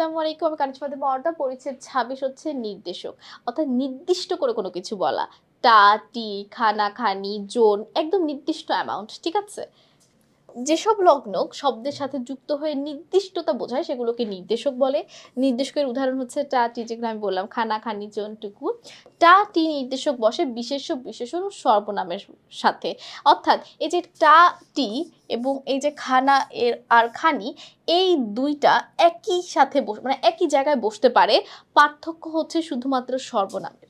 আসসালামু আলাইকুম। আমি কানিজ ফাতেমা অর্ণা। পরিচ্ছেদ ২৬ হচ্ছে নির্দেশক। অর্থাৎ নির্দিষ্ট করে কোনো কিছু বলা। টা, টি, খানা, খানি, জোন একদম নির্দিষ্ট অ্যামাউন্ট। ঠিক আছে? যেসব লগ্ন শব্দের সাথে যুক্ত হয়ে নির্দিষ্টতা বোঝায় সেগুলোকে নির্দেশক বলে। নির্দেশকের উদাহরণ হচ্ছে টা, টি যেগুলো আমি বললাম খানা, খানি, জোনটুকু। টা, টি নির্দেশক বসে বিশেষ্য, বিশেষণ ও সর্বনামের সাথে। অর্থাৎ এই যে টা, টি এবং এই যে খানা এর আর খানি এই ২ টা একই সাথে মানে একই জায়গায় বসতে পারে। পার্থক্য হচ্ছে শুধুমাত্র সর্বনামের।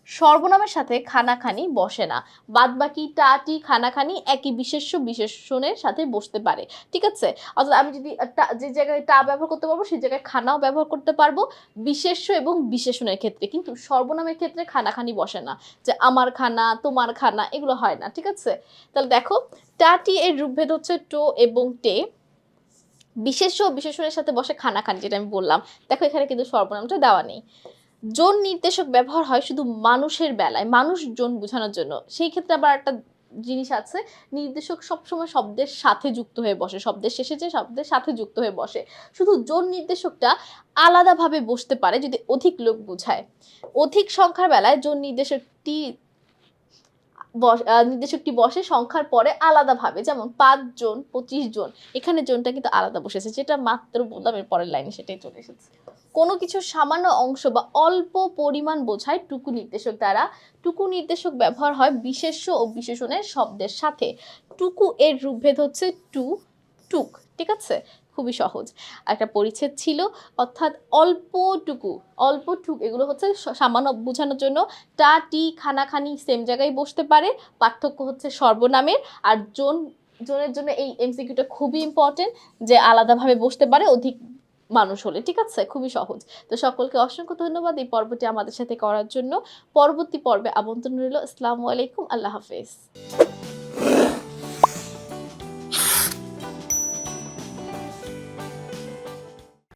সর্বনামের সাথে খানাখানি বসে না। বাদবাকি টা, টি, খানাখানি একই বিশেষ্য, বিশেষণের সাথে বসতে পারে। ঠিক আছে? অর্থাৎ আমি যদি যে জায়গায় টা ব্যবহার করতে পারবো সেই জায়গায় খানাও ব্যবহার করতে পারবো বিশেষ্য এবং বিশেষণের ক্ষেত্রে। কিন্তু সর্বনামের ক্ষেত্রে খানাখানি বসে না। যে আমার খানা, তোমার খানা এগুলো হয় না। ঠিক আছে? তাহলে দেখো টা, টি এর রূপভেদ হচ্ছে টো এবং টে। বিশেষ্য ও বিশেষণের সাথে বসে খানাখানি যেটা আমি বললাম। দেখো এখানে কিন্তু সর্বনামটা দেওয়া নেই। জন নির্দেশক ব্যবহার হয় শুধু মানুষের বেলায়, মানুষজন বোঝানোর জন্য। সেই ক্ষেত্রে আবার একটা জিনিস আছে, নির্দেশক সবসময় শব্দের সাথে যুক্ত হয়ে বসে। শব্দের শেষে যে শব্দের সাথে যুক্ত হয়ে বসে। শুধু জন নির্দেশকটা আলাদাভাবে বসতে পারে যদি অধিক লোক বোঝায়। অধিক সংখ্যার বেলায় জন নির্দেশকটি বসে সংখ্যার পরে আলাদাভাবে, যেমন ৫ জন, ২৫ জন। এখানে জনটা কিন্তু আলাদা বসেছে, যেটা মাত্র বললাম এর পরের লাইনে সেটাই চলে এসেছে। কোনো কিছুর সামান্য অংশ বা অল্প পরিমাণ বোঝায় টুকু নির্দেশক দ্বারা। টুকু নির্দেশক ব্যবহার হয় বিশেষ্য ও বিশেষণের শব্দের সাথে। টুকু এর রূপভেদ হচ্ছে টু, টুক। ঠিক আছে? খুবই সহজ। একটা পরিচ্ছেদ ছিল, অর্থাৎ অল্পটুকু, অল্পটুক এগুলো হচ্ছে সামান্য বোঝানোর জন্য। টা, টি, খানাখানি সেম জায়গায় বসতে পারে। পার্থক্য হচ্ছে সর্বনামের। আর জনের জন্য এই এমসিকিউটা খুবই ইম্পর্টেন্ট, যে আলাদাভাবে বসতে পারে অধিক মানুষ হলে। ঠিক আছে? খুবই সহজ। তো সকলকে অসংখ্য ধন্যবাদ এই পর্বটি আমাদের সাথে করার জন্য। পরবর্তী পর্বে আমন্ত্রণ রইল। আসসালামু আলাইকুম। আল্লাহ হাফেজ।